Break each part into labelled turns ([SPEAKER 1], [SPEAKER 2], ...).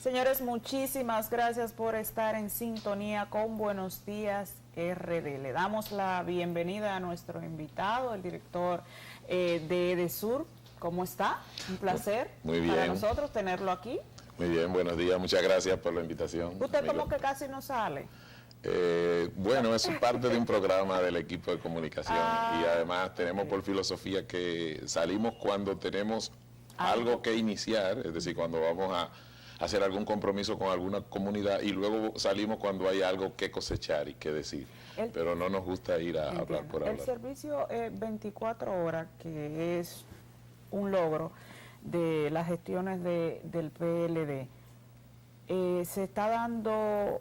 [SPEAKER 1] Señores, muchísimas gracias por estar en sintonía con Buenos Días RD. Le damos la bienvenida a nuestro invitado, el director de EDESUR. ¿Cómo está? Un placer
[SPEAKER 2] Muy bien.
[SPEAKER 1] para nosotros tenerlo aquí.
[SPEAKER 2] Muy bien, buenos días, muchas gracias por la invitación.
[SPEAKER 1] Usted
[SPEAKER 2] amigo.
[SPEAKER 1] como que casi no sale.
[SPEAKER 2] Bueno, es parte de un programa del equipo de comunicación y además tenemos por filosofía que salimos cuando tenemos algo que iniciar, es decir, cuando vamos a hacer algún compromiso con alguna comunidad y luego salimos cuando hay algo que cosechar y que decir, pero no nos gusta ir a hablar por hablar.
[SPEAKER 1] El servicio 24 horas, que es un logro de las gestiones del PLD, se está dando,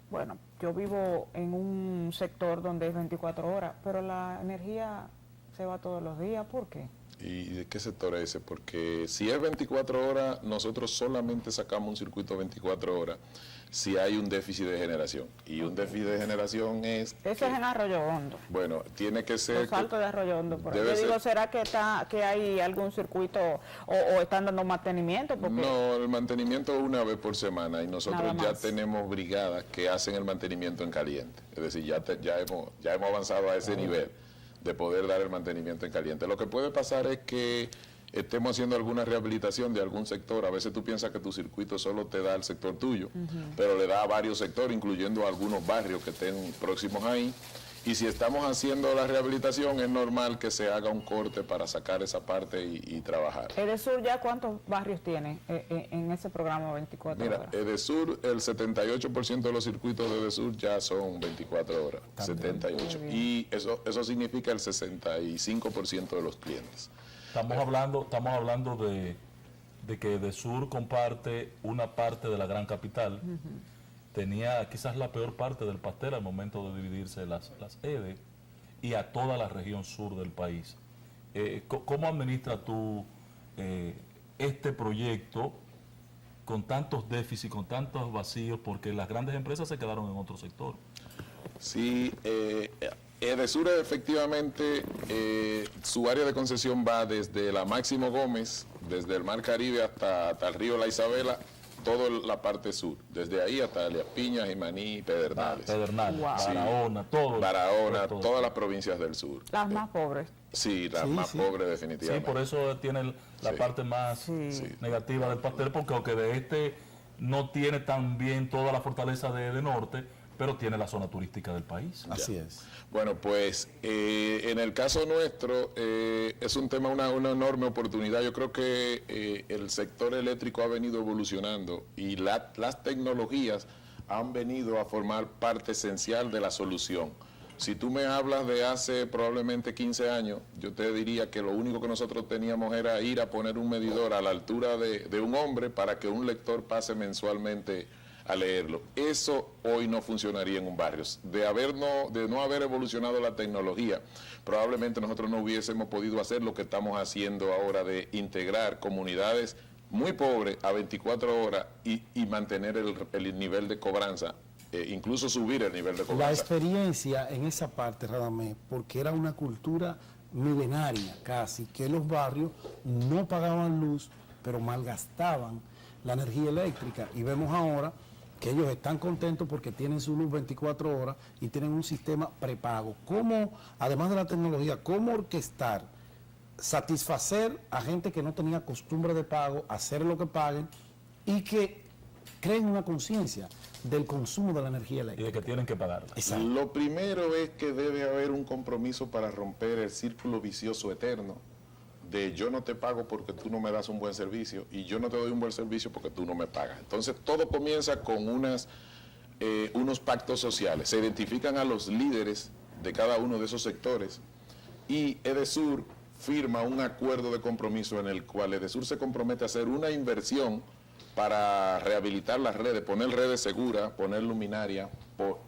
[SPEAKER 1] bueno, yo vivo en un sector donde es 24 horas, pero la energía se va todos los días. ¿Por qué?
[SPEAKER 2] ¿Y de qué sector es ese? Porque si es 24 horas, nosotros solamente sacamos un circuito 24 horas si hay un déficit de generación. Y un déficit de generación es...
[SPEAKER 1] Eso es en Arroyo Hondo.
[SPEAKER 2] Bueno, tiene que ser...
[SPEAKER 1] Los altos de Arroyo Hondo. Por ahí. Yo digo, ¿será que hay algún circuito o están dando mantenimiento? Porque
[SPEAKER 2] no, el mantenimiento una vez por semana y nosotros ya tenemos brigadas que hacen el mantenimiento en caliente. Es decir, ya hemos avanzado a ese nivel de poder dar el mantenimiento en caliente. Lo que puede pasar es que estemos haciendo alguna rehabilitación de algún sector. A veces tú piensas que tu circuito solo te da el sector tuyo, pero le da a varios sectores, incluyendo algunos barrios que estén próximos ahí. Y si estamos haciendo la rehabilitación, es normal que se haga un corte para sacar esa parte y trabajar.
[SPEAKER 1] EDESUR, ¿ya cuántos barrios tiene en ese programa 24 horas?
[SPEAKER 2] Mira, EDESUR, el 78% de los circuitos de EDESUR ya son 24 horas, también. 78. Y eso significa el 65% de los clientes.
[SPEAKER 3] Estamos hablando de que EDESUR comparte una parte de la gran capital. Tenía quizás la peor parte del pastel al momento de dividirse las EDE y a toda la región sur del país. ¿Cómo administras tú este proyecto con tantos déficits, con tantos vacíos, porque las grandes empresas se quedaron en otro sector?
[SPEAKER 2] Sí, EDESUR efectivamente, su área de concesión va desde la Máximo Gómez, desde el Mar Caribe hasta el río La Isabela, toda la parte sur, desde ahí hasta Elías Piñas, Jimaní, Pedernales.
[SPEAKER 3] Pedernales,
[SPEAKER 1] Wow.
[SPEAKER 3] Barahona, todo.
[SPEAKER 2] Barahona, todas las provincias del sur.
[SPEAKER 1] Las más pobres.
[SPEAKER 2] Sí, las más pobres definitivamente.
[SPEAKER 3] Sí, por eso tiene la parte más negativa del pastel, porque aunque de no tiene tan bien toda la fortaleza de norte, pero tiene la zona turística del país.
[SPEAKER 4] Así es.
[SPEAKER 2] Bueno, pues en el caso nuestro es un tema, una enorme oportunidad. Yo creo que el sector eléctrico ha venido evolucionando y las tecnologías han venido a formar parte esencial de la solución. Si tú me hablas de hace probablemente 15 años, yo te diría que lo único que nosotros teníamos era ir a poner un medidor a la altura de un hombre para que un lector pase mensualmente a leerlo. Eso hoy no funcionaría en un barrio. De no haber evolucionado la tecnología, probablemente nosotros no hubiésemos podido hacer lo que estamos haciendo ahora de integrar comunidades muy pobres a 24 horas y mantener el nivel de cobranza, incluso subir el nivel de cobranza.
[SPEAKER 4] La experiencia en esa parte, Radamés, porque era una cultura milenaria casi, que los barrios no pagaban luz, pero malgastaban la energía eléctrica, y vemos ahora que ellos están contentos porque tienen su luz 24 horas y tienen un sistema prepago. ¿Cómo, además de la tecnología, cómo orquestar, satisfacer a gente que no tenía costumbre de pago, hacer lo que paguen y que creen una conciencia del consumo de la energía eléctrica?
[SPEAKER 3] Y de que tienen que pagarla.
[SPEAKER 4] Exacto.
[SPEAKER 2] Lo primero es que debe haber un compromiso para romper el círculo vicioso eterno de yo no te pago porque tú no me das un buen servicio y yo no te doy un buen servicio porque tú no me pagas. Entonces todo comienza con unos pactos sociales. Se identifican a los líderes de cada uno de esos sectores y EDESUR firma un acuerdo de compromiso en el cual EDESUR se compromete a hacer una inversión para rehabilitar las redes, poner redes seguras, poner luminaria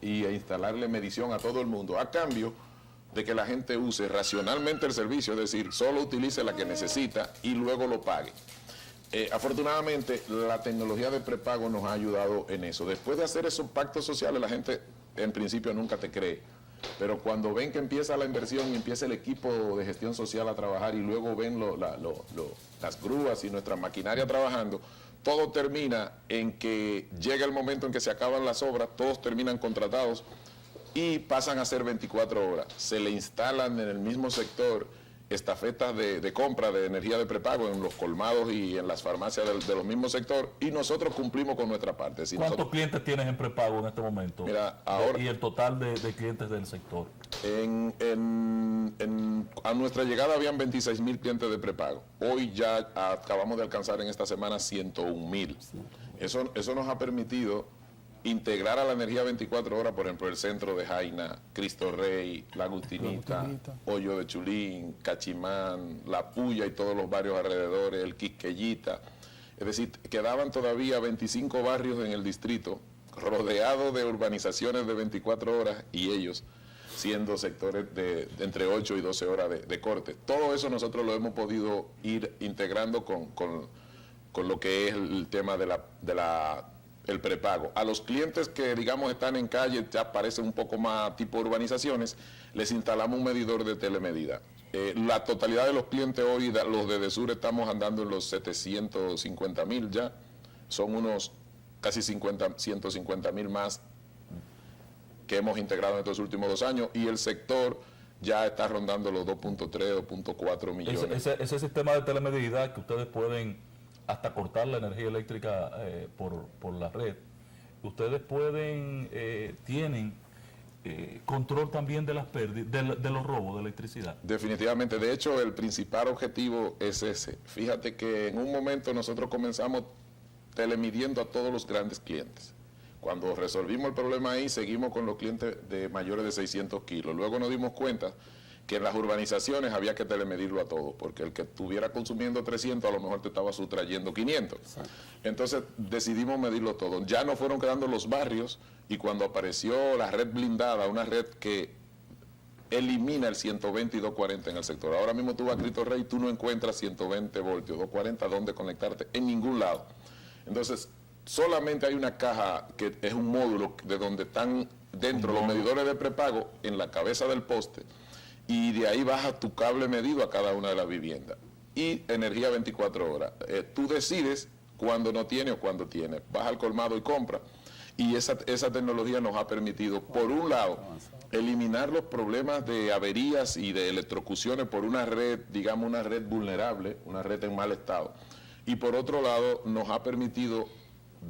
[SPEAKER 2] y instalarle medición a todo el mundo, a cambio de que la gente use racionalmente el servicio, es decir, solo utilice la que necesita y luego lo pague. Afortunadamente, la tecnología de prepago nos ha ayudado en eso. Después de hacer esos pactos sociales, la gente en principio nunca te cree, pero cuando ven que empieza la inversión y empieza el equipo de gestión social a trabajar y luego ven las grúas y nuestra maquinaria trabajando, todo termina en que llega el momento en que se acaban las obras, todos terminan contratados y pasan a ser 24 horas. Se le instalan en el mismo sector estafetas de compra de energía de prepago en los colmados y en las farmacias de los mismos sectores, y nosotros cumplimos con nuestra parte. Si
[SPEAKER 3] ¿Cuántos
[SPEAKER 2] nosotros,
[SPEAKER 3] clientes tienes en prepago en este momento?
[SPEAKER 2] Mira, ahora,
[SPEAKER 3] y el total de clientes del sector.
[SPEAKER 2] a nuestra llegada habían 26,000 clientes de prepago. Hoy ya acabamos de alcanzar en esta semana 101,000. Eso nos ha permitido integrar a la energía 24 horas, por ejemplo, el centro de Jaina, Cristo Rey, La Agustinita, Hoyo de Chulín, Cachimán, La Puya y todos los barrios alrededores, el Quisqueyita. Es decir, quedaban todavía 25 barrios en el distrito rodeados de urbanizaciones de 24 horas y ellos siendo sectores de entre 8 y 12 horas de corte. Todo eso nosotros lo hemos podido ir integrando con lo que es el tema el prepago. A los clientes que, digamos, están en calle, ya parecen un poco más tipo urbanizaciones, les instalamos un medidor de telemedida. La totalidad de los clientes hoy, los de Desur, estamos andando en los 750,000 ya. Son unos casi 150,000 más que hemos integrado en estos últimos 2 años, y el sector ya está rondando los 2.3, 2.4 millones.
[SPEAKER 3] Ese sistema de telemedida que ustedes pueden hasta cortar la energía eléctrica por la red, ustedes tienen control también de las pérdidas, de los robos de electricidad.
[SPEAKER 2] Definitivamente, de hecho el principal objetivo es ese. Fíjate que en un momento nosotros comenzamos telemidiendo a todos los grandes clientes. Cuando resolvimos el problema ahí, seguimos con los clientes de mayores de 600 kilos. Luego nos dimos cuenta que en las urbanizaciones había que telemedirlo a todo, porque el que estuviera consumiendo 300 a lo mejor te estaba sustrayendo 500. Exacto. Entonces decidimos medirlo todo. Ya no fueron quedando los barrios, y cuando apareció la red blindada, una red que elimina el 120 y 240 en el sector. Ahora mismo tú vas a Cristo Rey y tú no encuentras 120 voltios, 240 donde conectarte, en ningún lado. Entonces, solamente hay una caja que es un módulo de donde están dentro los medidores de prepago en la cabeza del poste, y de ahí baja tu cable medido a cada una de las viviendas. Y energía 24 horas. Tú decides cuándo no tiene o cuándo tiene. Vas al colmado y compra. Y esa tecnología nos ha permitido, por un lado, eliminar los problemas de averías y de electrocuciones por una red, digamos una red vulnerable, una red en mal estado. Y por otro lado, nos ha permitido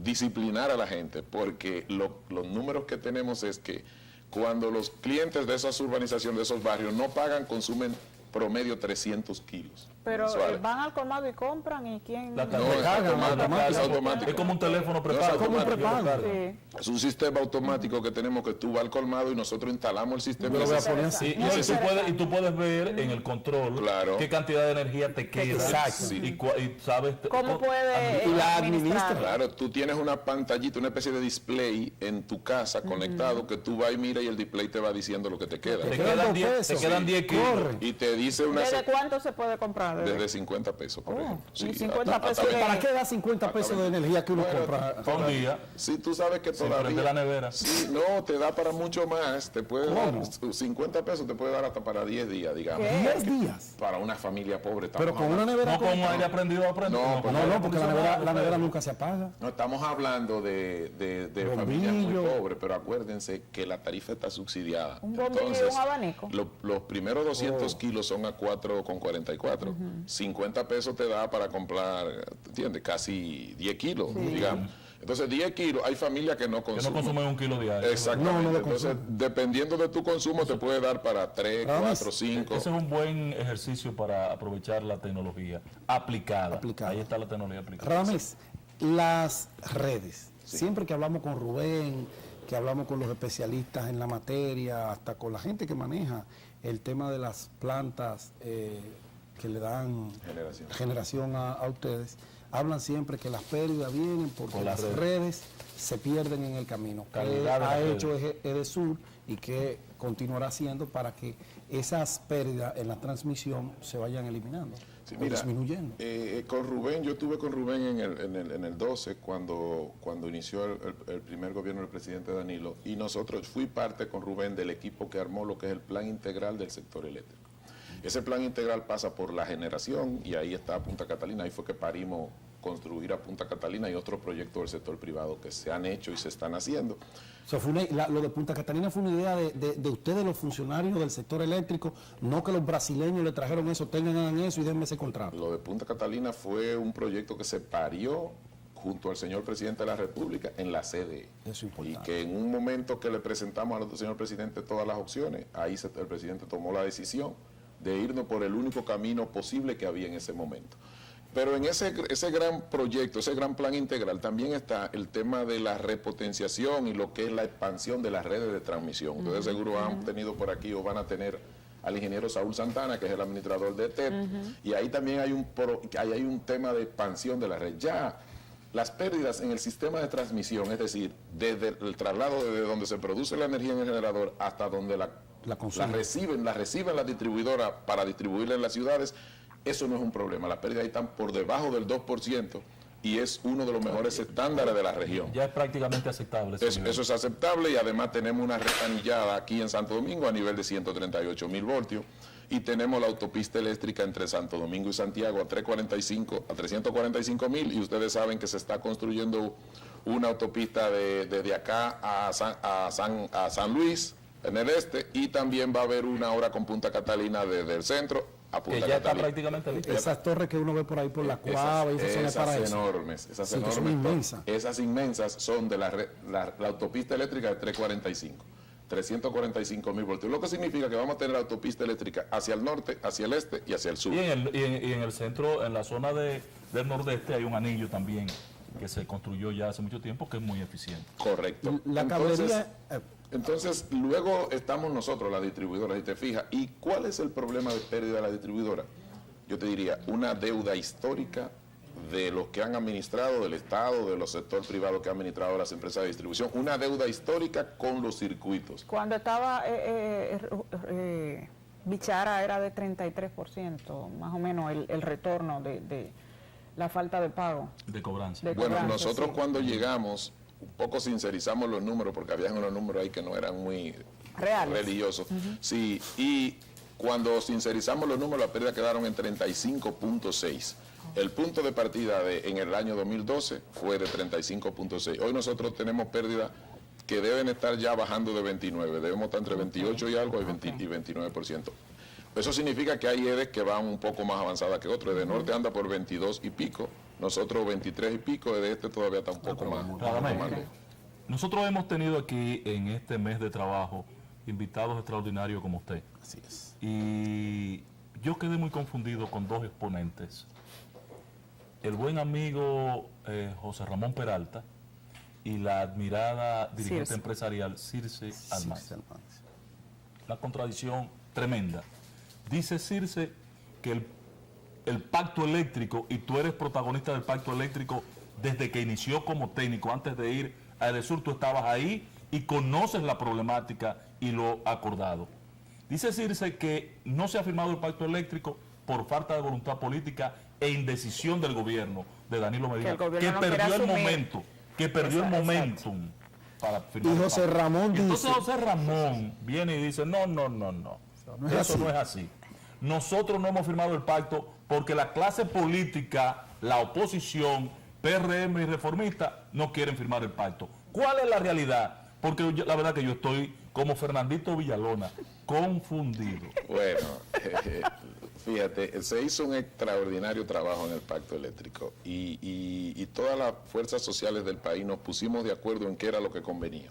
[SPEAKER 2] disciplinar a la gente, porque los números que tenemos es que cuando los clientes de esas urbanizaciones, de esos barrios, no pagan, consumen promedio 300 kilos.
[SPEAKER 1] Pero van al colmado y compran, ¿y quién?
[SPEAKER 3] La
[SPEAKER 2] No, es automático.
[SPEAKER 3] Es como un teléfono prepago.
[SPEAKER 2] No, es
[SPEAKER 4] como un prepago.
[SPEAKER 1] Sí.
[SPEAKER 2] Es un sistema automático que tenemos, que tú vas al colmado y nosotros instalamos el sistema.
[SPEAKER 4] Yo lo voy a poner así.
[SPEAKER 3] Y tú puedes ver en el control
[SPEAKER 2] Claro.
[SPEAKER 3] qué cantidad de energía te queda.
[SPEAKER 4] Exacto.
[SPEAKER 3] Y sabes
[SPEAKER 1] ¿Cómo puede
[SPEAKER 4] y la
[SPEAKER 1] administrar?
[SPEAKER 2] Claro, tú tienes una pantallita, una especie de display en tu casa conectado, que tú vas y miras y el display te va diciendo lo que te queda.
[SPEAKER 3] Te
[SPEAKER 4] quedan
[SPEAKER 3] quedan
[SPEAKER 4] 2
[SPEAKER 3] 10
[SPEAKER 4] pesos.
[SPEAKER 3] kilos.
[SPEAKER 4] Corre.
[SPEAKER 2] Y te dice una...
[SPEAKER 1] ¿Desde cuánto se puede comprar?
[SPEAKER 2] Desde 50 pesos, por ejemplo.
[SPEAKER 1] y 50 pesos
[SPEAKER 2] hasta
[SPEAKER 1] de-
[SPEAKER 4] ¿Para qué da 50 pesos de energía que uno
[SPEAKER 2] Bueno,
[SPEAKER 4] compra?
[SPEAKER 3] Para un día.
[SPEAKER 2] Sí, tú sabes que
[SPEAKER 3] Sin prender la
[SPEAKER 2] todavía...
[SPEAKER 3] nevera.
[SPEAKER 2] Sí, no, te da para mucho más. Te puede
[SPEAKER 4] ¿Cómo?
[SPEAKER 2] dar 50 pesos, te puede dar hasta para 10 días, digamos.
[SPEAKER 1] ¿Qué?
[SPEAKER 4] 10 días.
[SPEAKER 2] Para una familia pobre. estamos
[SPEAKER 4] Pero con una
[SPEAKER 2] hablando.
[SPEAKER 4] nevera...
[SPEAKER 3] No con aire aprendido a prender.
[SPEAKER 2] No,
[SPEAKER 4] No, porque la nevera nunca se apaga.
[SPEAKER 2] No, estamos hablando de familias muy
[SPEAKER 4] Bombillo.
[SPEAKER 2] pobres, pero acuérdense que la tarifa está subsidiada.
[SPEAKER 1] Un bombillo y un abanico.
[SPEAKER 2] Los primeros 200 kilos son a 4,44. 50 pesos te da para comprar, ¿entiendes? Casi 10 kilos, digamos. Entonces, 10 kilos, hay familias que no
[SPEAKER 3] Que
[SPEAKER 2] consumen.
[SPEAKER 3] no consumen un kilo diario.
[SPEAKER 2] Exactamente.
[SPEAKER 4] No lo
[SPEAKER 2] Entonces, dependiendo de tu consumo, te puede dar para 3,
[SPEAKER 4] Nada más.
[SPEAKER 2] 4, 5.
[SPEAKER 3] Ese es un buen ejercicio para aprovechar la tecnología aplicada.
[SPEAKER 4] Aplicada.
[SPEAKER 3] Ahí está la tecnología aplicada.
[SPEAKER 4] Radamés, las redes. Siempre que hablamos con Rubén, que hablamos con los especialistas en la materia, hasta con la gente que maneja el tema de las plantas que le dan generación a ustedes, hablan siempre que las pérdidas vienen porque
[SPEAKER 3] Con
[SPEAKER 4] las
[SPEAKER 3] las
[SPEAKER 4] redes se pierden en el camino. ¿Qué
[SPEAKER 3] Calidad de
[SPEAKER 4] ha
[SPEAKER 3] las
[SPEAKER 4] hecho Edesur y qué continuará haciendo para que esas pérdidas en la transmisión se vayan eliminando
[SPEAKER 2] Sí,
[SPEAKER 4] o
[SPEAKER 2] mira,
[SPEAKER 4] disminuyendo?
[SPEAKER 2] Con Rubén, yo estuve con Rubén en el 12 cuando inició el primer gobierno del presidente Danilo, y fui parte con Rubén del equipo que armó lo que es el plan integral del sector eléctrico. Ese plan integral pasa por la generación, y ahí está Punta Catalina, ahí fue que parimos construir a Punta Catalina y otros proyectos del sector privado que se han hecho y se están haciendo.
[SPEAKER 4] O sea, lo de Punta Catalina fue una idea de ustedes, los funcionarios del sector eléctrico, no que los brasileños le trajeron eso, tengan eso y denme ese contrato.
[SPEAKER 2] Lo de Punta Catalina fue un proyecto que se parió junto al señor presidente de la República en la CDE.
[SPEAKER 4] Eso es
[SPEAKER 2] Y
[SPEAKER 4] importante.
[SPEAKER 2] que en un momento que le presentamos al señor presidente todas las opciones, ahí el presidente tomó la decisión de irnos por el único camino posible que había en ese momento. Pero en ese gran proyecto, ese gran plan integral, también está el tema de la repotenciación y lo que es la expansión de las redes de transmisión. Ustedes seguro han tenido por aquí o van a tener al ingeniero Saúl Santana, que es el administrador de TEP, y ahí también hay un tema de expansión de la red. Ya las pérdidas en el sistema de transmisión, es decir, desde el traslado desde donde se produce la energía en el generador hasta donde la reciben las distribuidoras para distribuirla en las ciudades, eso no es un problema. Las pérdidas ahí están por debajo del 2% y es uno de los mejores estándares de la región.
[SPEAKER 3] Ya es prácticamente aceptable.
[SPEAKER 2] Eso es aceptable y además tenemos una red anillada aquí en Santo Domingo a nivel de 138.000 voltios y tenemos la autopista eléctrica entre Santo Domingo y Santiago a 345.000 y ustedes saben que se está construyendo una autopista desde acá a San Luis en el este y también va a haber una hora con Punta Catalina desde el centro a Punta
[SPEAKER 3] que ya
[SPEAKER 2] Catalina.
[SPEAKER 3] Está prácticamente lista.
[SPEAKER 4] Esas torres que uno ve por ahí por la Cuava y esas zonas para eso.
[SPEAKER 2] Esas
[SPEAKER 4] Sí, que
[SPEAKER 2] enormes,
[SPEAKER 4] son inmensas.
[SPEAKER 2] esas inmensas son de la autopista eléctrica de 345.000 voltios, lo que significa que vamos a tener autopista eléctrica hacia el norte, hacia el este y hacia el sur.
[SPEAKER 3] Y en el centro, en la zona del nordeste, hay un anillo también que se construyó ya hace mucho tiempo que es muy eficiente.
[SPEAKER 2] Correcto.
[SPEAKER 4] La cablería...
[SPEAKER 2] Entonces, luego estamos nosotros, las distribuidoras, y te fijas, ¿y cuál es el problema de pérdida de la distribuidora? Yo te diría, una deuda histórica de los que han administrado, del Estado, de los sectores privados que han administrado las empresas de distribución, una deuda histórica con los circuitos.
[SPEAKER 1] Cuando estaba Bichara era de 33%, más o menos el retorno de la falta de pago.
[SPEAKER 3] De cobranza.
[SPEAKER 1] De
[SPEAKER 2] Nosotros
[SPEAKER 1] sí.
[SPEAKER 2] cuando llegamos, un poco sincerizamos los números, porque habían unos números ahí que no eran muy
[SPEAKER 1] Reales.
[SPEAKER 2] religiosos. Sí, y cuando sincerizamos los números, las pérdidas quedaron en 35.6. El punto de partida en el año 2012 fue de 35.6. Hoy nosotros tenemos pérdidas que deben estar ya bajando de 29. Debemos estar entre 28 y algo y 29%. Eso significa que hay EDES que van un poco más avanzadas que otros. El de norte anda por 22 y pico, nosotros 23 y pico, el de este todavía está un poco más.
[SPEAKER 3] Nosotros hemos tenido aquí en este mes de trabajo invitados extraordinarios como usted.
[SPEAKER 4] Así es.
[SPEAKER 3] Y yo quedé muy confundido con dos exponentes. El buen amigo José Ramón Peralta y la admirada dirigente
[SPEAKER 1] Circe.
[SPEAKER 3] empresarial Circe Almaz.
[SPEAKER 4] Sí, hermano.
[SPEAKER 3] Una contradicción tremenda. Dice Circe que el pacto eléctrico, y tú eres protagonista del pacto eléctrico desde que inició como técnico, antes de ir a Edesur, tú estabas ahí y conoces la problemática y lo acordado. Dice Circe que no se ha firmado el pacto eléctrico por falta de voluntad política e indecisión del gobierno de Danilo Medina,
[SPEAKER 1] Que el gobierno no
[SPEAKER 3] perdió
[SPEAKER 1] quiere
[SPEAKER 3] el
[SPEAKER 1] asumir.
[SPEAKER 3] momento, que perdió el
[SPEAKER 1] Exacto.
[SPEAKER 3] momentum para firmar
[SPEAKER 4] Y
[SPEAKER 3] el
[SPEAKER 4] José
[SPEAKER 3] pacto.
[SPEAKER 4] Ramón
[SPEAKER 3] Y entonces
[SPEAKER 4] dice...
[SPEAKER 3] José Ramón viene y dice, no,
[SPEAKER 4] no es
[SPEAKER 3] eso
[SPEAKER 4] así.
[SPEAKER 3] no es así. Nosotros no hemos firmado el pacto porque la clase política, la oposición, PRM y reformista no quieren firmar el pacto. ¿Cuál es la realidad? Porque la verdad que yo estoy como Fernandito Villalona, confundido.
[SPEAKER 2] Bueno, fíjate, se hizo un extraordinario trabajo en el pacto eléctrico y todas las fuerzas sociales del país nos pusimos de acuerdo en qué era lo que convenía.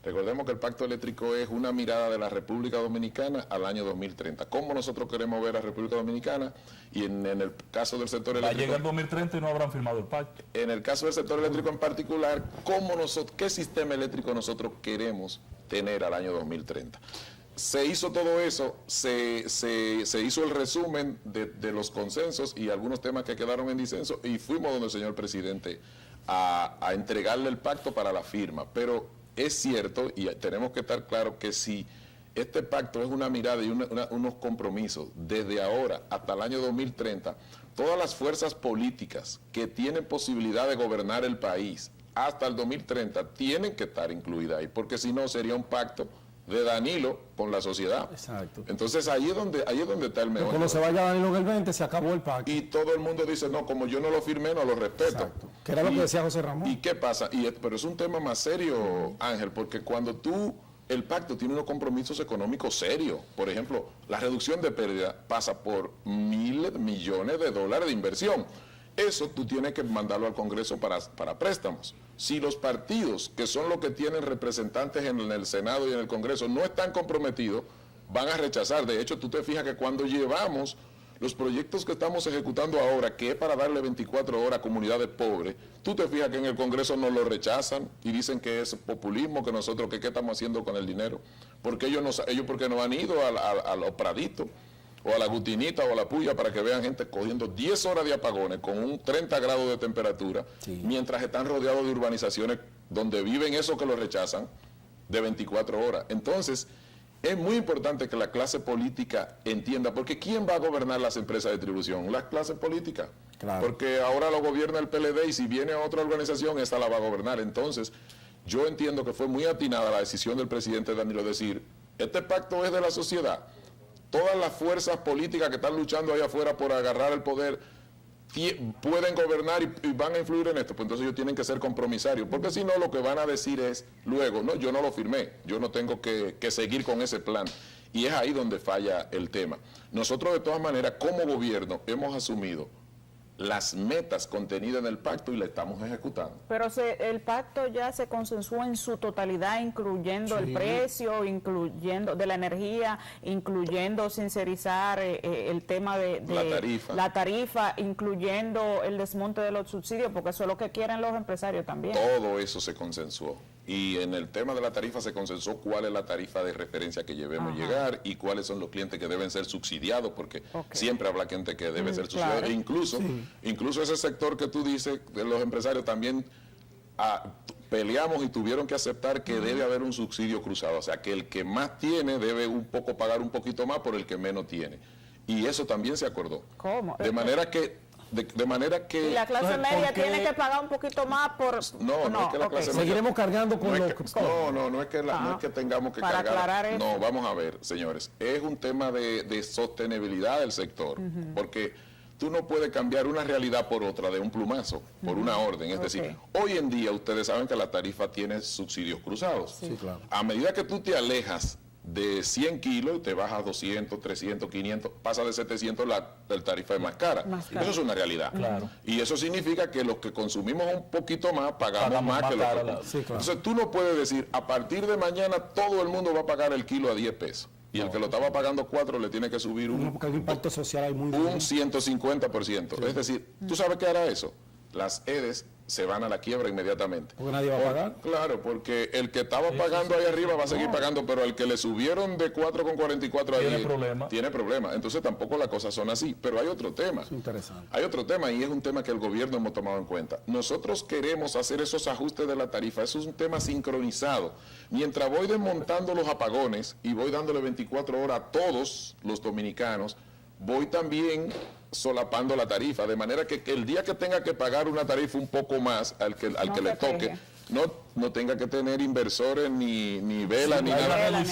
[SPEAKER 2] Recordemos que el pacto eléctrico es una mirada de la República Dominicana al año 2030. ¿Cómo nosotros queremos ver a la República Dominicana? Y en el caso del sector
[SPEAKER 3] Va a
[SPEAKER 2] eléctrico...
[SPEAKER 3] llegar el 2030 y no habrán firmado el pacto.
[SPEAKER 2] En el caso del sector eléctrico en particular, ¿qué sistema eléctrico nosotros queremos tener al año 2030? Se hizo todo eso, se hizo el resumen de los consensos y algunos temas que quedaron en disenso y fuimos donde el señor presidente a entregarle el pacto para la firma. Pero es cierto y tenemos que estar claros que si este pacto es una mirada y unos compromisos desde ahora hasta el año 2030, todas las fuerzas políticas que tienen posibilidad de gobernar el país hasta el 2030 tienen que estar incluidas ahí, porque si no sería un pacto de Danilo con la sociedad.
[SPEAKER 4] Exacto.
[SPEAKER 2] Entonces ahí es donde está el mejor.
[SPEAKER 4] Cuando se vaya Danilo en el 20 se acabó el pacto.
[SPEAKER 2] Y todo el mundo dice, no, como yo no lo firmé, no lo respeto.
[SPEAKER 4] Exacto. Que era lo que decía José Ramón.
[SPEAKER 2] ¿Y qué pasa? Pero es un tema más serio, Ángel, porque cuando el pacto tiene unos compromisos económicos serios. Por ejemplo, la reducción de pérdida pasa por $1.000 millones de inversión. Eso tú tienes que mandarlo al Congreso para préstamos. Si los partidos, que son los que tienen representantes en el Senado y en el Congreso, no están comprometidos, van a rechazar. De hecho, tú te fijas que cuando llevamos los proyectos que estamos ejecutando ahora, que es para darle 24 horas a comunidades pobres, tú te fijas que en el Congreso nos lo rechazan y dicen que es populismo, que nosotros, que qué estamos haciendo con el dinero. Porque ellos porque no han ido a los Praditos, o a la Gutinita o a la Puya, para que vean gente cogiendo 10 horas de apagones con un 30 grados de temperatura, mientras están rodeados de urbanizaciones donde viven esos que los rechazan de 24 horas. Entonces, es muy importante que la clase política entienda, porque ¿quién va a gobernar las empresas de distribución? Las clases políticas. Claro. Porque ahora lo gobierna el PLD y si viene otra organización, esa la va a gobernar. Entonces, yo entiendo que fue muy atinada la decisión del presidente Danilo decir, este pacto es de la sociedad. Todas las fuerzas políticas que están luchando allá afuera por agarrar el poder pueden gobernar y van a influir en esto. Pues entonces ellos tienen que ser compromisarios, porque si no lo que van a decir es luego, no, yo no lo firmé, yo no tengo que seguir con ese plan. Y es ahí donde falla el tema. Nosotros de todas maneras, como gobierno, hemos asumido las metas contenidas en el pacto y la estamos ejecutando.
[SPEAKER 1] Pero el pacto ya se consensuó en su totalidad, incluyendo el precio, incluyendo de la energía, incluyendo sincerizar el tema de la tarifa, incluyendo el desmonte de los subsidios, porque eso es lo que quieren los empresarios también.
[SPEAKER 2] Todo eso se consensuó. Y en el tema de la tarifa se consensuó cuál es la tarifa de referencia que debemos llegar y cuáles son los clientes que deben ser subsidiados, porque siempre habrá gente que debe ser subsidiado. Claro. E incluso ese sector que tú dices, de los empresarios, también peleamos y tuvieron que aceptar que debe haber un subsidio cruzado. O sea, que el que más tiene debe pagar un poquito más por el que menos tiene. Y eso también se acordó.
[SPEAKER 1] ¿Cómo?
[SPEAKER 2] De manera que...
[SPEAKER 1] y la clase media tiene que pagar un poquito más por...
[SPEAKER 2] No es que la clase media...
[SPEAKER 4] Seguiremos cargando con
[SPEAKER 2] no es que tengamos que
[SPEAKER 1] para
[SPEAKER 2] cargar.
[SPEAKER 1] Aclarar eso.
[SPEAKER 2] No, vamos a ver, señores. Es un tema de sostenibilidad del sector. Porque tú no puedes cambiar una realidad por otra de un plumazo, por una orden. Es decir, hoy en día ustedes saben que la tarifa tiene subsidios cruzados.
[SPEAKER 4] Sí, claro.
[SPEAKER 2] A medida que tú te alejas de 100 kilos, te bajas a 200, 300, 500, pasa de 700, la tarifa es más cara. Eso es una realidad.
[SPEAKER 3] Claro.
[SPEAKER 2] Y eso significa que los que consumimos un poquito más, pagamos más que los que...
[SPEAKER 4] Sí, claro.
[SPEAKER 2] Entonces tú no puedes decir, a partir de mañana todo el mundo va a pagar el kilo a 10 pesos. Y el que lo estaba pagando 4 le tiene que subir
[SPEAKER 4] porque el impacto social hay muy
[SPEAKER 2] un 150%. Sí. Es decir, ¿tú sabes qué hará eso? Las EDES se van a la quiebra inmediatamente.
[SPEAKER 4] ¿Porque nadie va a pagar?
[SPEAKER 2] Claro, porque el que estaba pagando ahí arriba va a seguir pagando, pero el que le subieron de 4,44 ahí tiene problema. Entonces tampoco las cosas son así. Pero hay otro tema.
[SPEAKER 4] Es interesante.
[SPEAKER 2] Hay otro tema y es un tema que el gobierno hemos tomado en cuenta. Nosotros queremos hacer esos ajustes de la tarifa. Eso es un tema sincronizado. Mientras voy desmontando los apagones y voy dándole 24 horas a todos los dominicanos, voy también solapando la tarifa, de manera que el día que tenga que pagar una tarifa un poco más al que le toque, no tenga que tener inversores ni vela ni nada.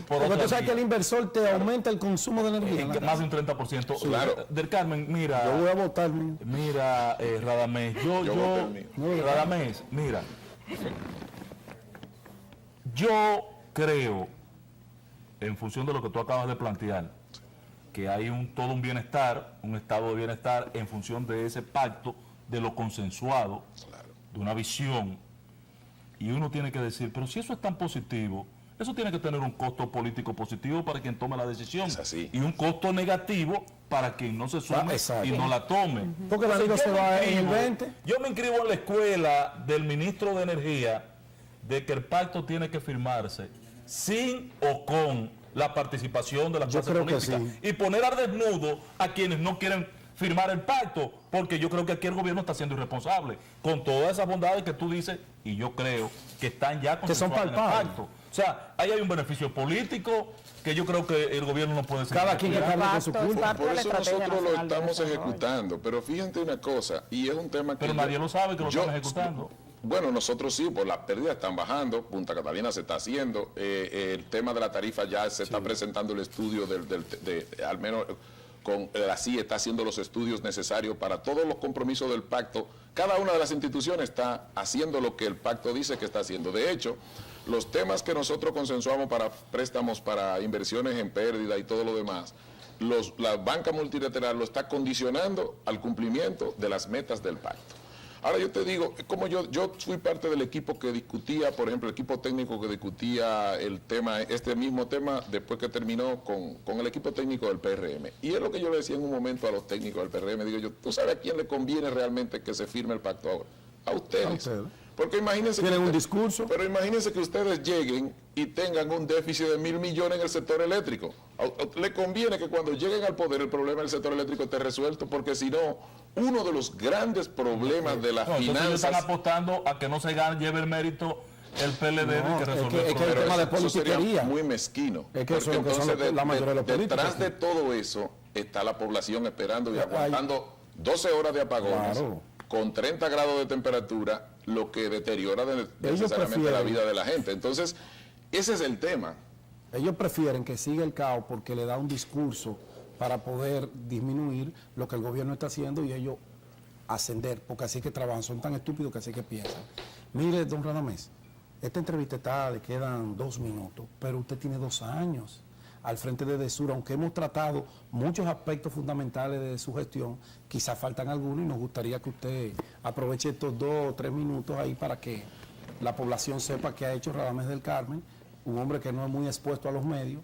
[SPEAKER 4] Porque tú sabes que el inversor te aumenta el consumo de energía.
[SPEAKER 3] Más de un 30%.
[SPEAKER 2] Sí. Claro.
[SPEAKER 3] Del Carmen, mira.
[SPEAKER 4] Yo voy a votar.
[SPEAKER 3] Mira, Radamés, Radamés, mira. Yo creo, en función de lo que tú acabas de plantear, que hay todo un bienestar, un estado de bienestar en función de ese pacto, de lo consensuado, de una visión. Y uno tiene que decir, pero si eso es tan positivo, eso tiene que tener un costo político positivo para quien tome la decisión.
[SPEAKER 2] Es así.
[SPEAKER 3] Y un costo negativo para quien no se sume y no la tome.
[SPEAKER 4] Porque la liga se va en el 20.
[SPEAKER 3] Yo me inscribo en la escuela del ministro de Energía de que el pacto tiene que firmarse sin o con la participación de la clase política y poner al desnudo a quienes no quieren firmar el pacto, porque yo creo que aquí el gobierno está siendo irresponsable con todas esas bondades que tú dices, y yo creo que están ya consensuadas en el pacto. O sea, ahí hay un beneficio político que yo creo que el gobierno no puede seguir.
[SPEAKER 4] Cada quien que cargue con su culpa.
[SPEAKER 2] Por eso nosotros lo estamos ejecutando, pero fíjate una cosa, y es un tema que...
[SPEAKER 3] Pero nadie lo sabe que lo están ejecutando.
[SPEAKER 2] Bueno, nosotros sí, pues las pérdidas están bajando, Punta Catalina se está haciendo, el tema de la tarifa ya se está presentando el estudio al menos con la CIA está haciendo los estudios necesarios para todos los compromisos del pacto. Cada una de las instituciones está haciendo lo que el pacto dice que está haciendo. De hecho, los temas que nosotros consensuamos para préstamos, para inversiones en pérdida y todo lo demás, la banca multilateral lo está condicionando al cumplimiento de las metas del pacto. Ahora yo te digo, como yo fui parte del equipo que discutía, por ejemplo, el equipo técnico que discutía el tema, este mismo tema, después que terminó con el equipo técnico del PRM. Y es lo que yo le decía en un momento a los técnicos del PRM, digo yo, ¿tú sabes a quién le conviene realmente que se firme el pacto ahora? A ustedes. Porque imagínense
[SPEAKER 4] tienen un discurso.
[SPEAKER 2] Pero imagínense que ustedes lleguen y tengan un déficit de 1.000 millones en el sector eléctrico. Le conviene que cuando lleguen al poder el problema del sector eléctrico esté resuelto, porque si no, uno de los grandes problemas de las finanzas...
[SPEAKER 3] Entonces ellos están apostando a que no se lleve el mérito el PLD de que resolver el
[SPEAKER 4] problema.
[SPEAKER 2] Pero
[SPEAKER 4] el tema de
[SPEAKER 2] eso sería
[SPEAKER 4] politiquería.
[SPEAKER 2] muy mezquino.
[SPEAKER 4] Es que
[SPEAKER 2] porque
[SPEAKER 4] eso es lo que son
[SPEAKER 2] entonces
[SPEAKER 4] la mayoría de los políticos.
[SPEAKER 2] detrás de todo eso está la población esperando y aguantando 12 horas de apagones, con 30 grados de temperatura, lo que deteriora necesariamente la vida de la gente. Entonces, ese es el tema.
[SPEAKER 4] Ellos prefieren que siga el caos porque le da un discurso para poder disminuir lo que el gobierno está haciendo y ellos ascender, porque así que trabajan, son tan estúpidos que así que piensan. Mire, don Radamés, esta entrevista le quedan 2 minutos, pero usted tiene 2 años al frente de DESUR, aunque hemos tratado muchos aspectos fundamentales de su gestión, quizás faltan algunos y nos gustaría que usted aproveche estos 2 o 3 minutos ahí para que la población sepa qué ha hecho Radamés del Carmen, un hombre que no es muy expuesto a los medios,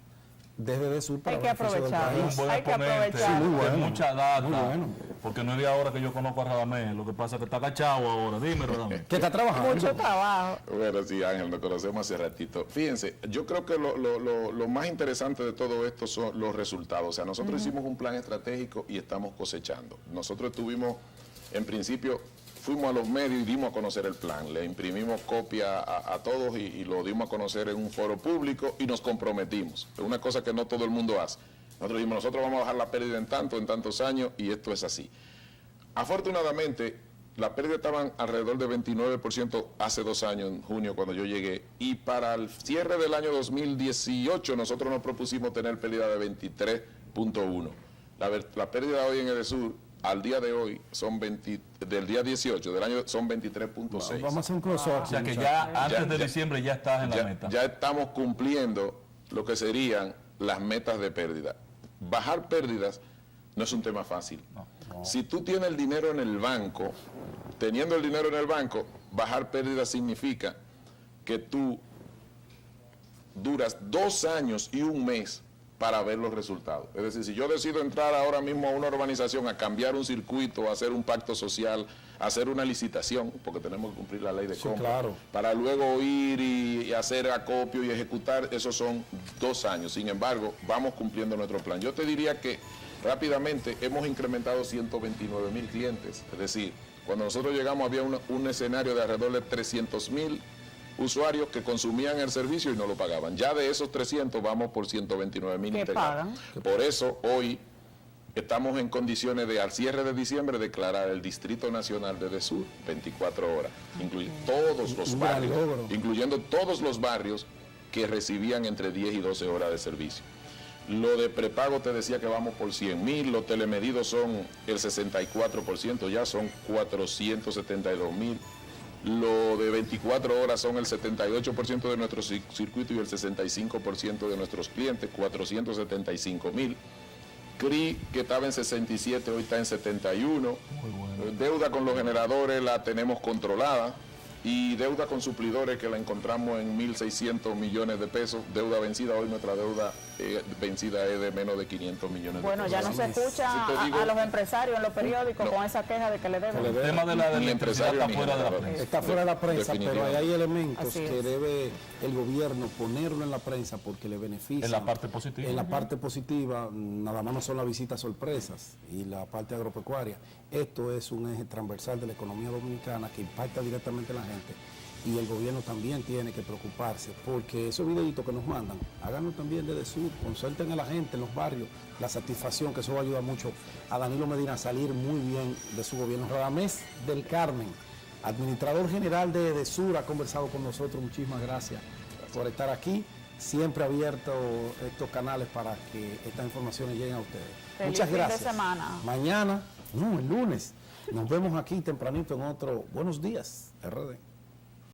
[SPEAKER 4] desde DESUR para
[SPEAKER 1] hay que aprovechar,
[SPEAKER 3] un buen exponente,
[SPEAKER 1] sí,
[SPEAKER 4] muy bueno,
[SPEAKER 3] de mucha data,
[SPEAKER 4] muy bueno.
[SPEAKER 3] porque no es de ahora que yo conozco a Radamés, lo que pasa es que está agachado ahora. Dime, Radamés.
[SPEAKER 4] Que está trabajando.
[SPEAKER 1] Mucho trabajo.
[SPEAKER 2] Bueno, sí, Ángel, nos conocemos hace ratito. Fíjense, yo creo que lo más interesante de todo esto son los resultados. O sea, nosotros hicimos un plan estratégico y estamos cosechando. Nosotros estuvimos, en principio, fuimos a los medios y dimos a conocer el plan. Le imprimimos copia a todos y lo dimos a conocer en un foro público y nos comprometimos. Es una cosa que no todo el mundo hace. Nosotros dijimos, nosotros vamos a bajar la pérdida en tantos años y esto es así. Afortunadamente, la pérdida estaban alrededor de 29% hace 2 años, en junio, cuando yo llegué. Y para el cierre del año 2018, nosotros nos propusimos tener pérdida de 23.1. La pérdida hoy en EDESUR, al día de hoy, del día 18 del año, son 23.6.
[SPEAKER 4] Vamos a hacer un crossover.
[SPEAKER 3] O sea que ya antes de diciembre ya estás en la meta.
[SPEAKER 2] Ya estamos cumpliendo lo que serían las metas de pérdida. Bajar pérdidas no es un tema fácil. No. Si tú tienes el dinero en el banco, teniendo el dinero en el banco, bajar pérdidas significa que tú duras 2 años y 1 mes para ver los resultados. Es decir, si yo decido entrar ahora mismo a una urbanización, a cambiar un circuito, a hacer un pacto social, a hacer una licitación, porque tenemos que cumplir la ley de compra,
[SPEAKER 4] claro,
[SPEAKER 2] para luego ir y hacer acopio y ejecutar, esos son 2 años. Sin embargo, vamos cumpliendo nuestro plan. Yo te diría que rápidamente hemos incrementado 129,000 clientes. Es decir, cuando nosotros llegamos había un escenario de alrededor de 300,000 usuarios que consumían el servicio y no lo pagaban. Ya de esos 300 vamos por 129,000 integrados. Por eso hoy estamos en condiciones de, al cierre de diciembre, declarar el Distrito Nacional de DESUR 24 horas, incluyendo todos los barrios que recibían entre 10 y 12 horas de servicio. Lo de prepago te decía que vamos por 100,000, los telemedidos son el 64%, ya son 472,000. Lo de 24 horas son el 78% de nuestro circuito y el 65% de nuestros clientes, 475,000. CRI, que estaba en 67, hoy está en 71. Bueno. Deuda con los generadores la tenemos controlada. Y deuda con suplidores que la encontramos en 1.600 millones de pesos. Deuda vencida, hoy nuestra deuda vencida es de menos de 500 millones de pesos.
[SPEAKER 1] Bueno, ya no se escucha a los empresarios en los periódicos con esa queja de que le deben.
[SPEAKER 3] El tema de la electricidad está fuera de la prensa.
[SPEAKER 4] Está fuera de la prensa, pero hay elementos que debe el gobierno ponerlo en la prensa porque le beneficia.
[SPEAKER 3] En la parte positiva.
[SPEAKER 4] En la parte positiva, nada más no son las visitas sorpresas y la parte agropecuaria. Esto es un eje transversal de la economía dominicana que impacta directamente en la gente. Y el gobierno también tiene que preocuparse, porque esos videitos que nos mandan, háganlo también desde sur, consulten a la gente en los barrios, la satisfacción, que eso va a ayudar mucho a Danilo Medina a salir muy bien de su gobierno. Radamés del Carmen, administrador general de EDESUR, ha conversado con nosotros. Muchísimas gracias por estar aquí. Siempre abierto estos canales para que estas informaciones lleguen a ustedes.
[SPEAKER 1] Feliz
[SPEAKER 4] Muchas
[SPEAKER 1] fin de
[SPEAKER 4] gracias.
[SPEAKER 1] semana.
[SPEAKER 4] Mañana, no, el lunes, nos vemos aquí tempranito en otro Buenos Días, RD.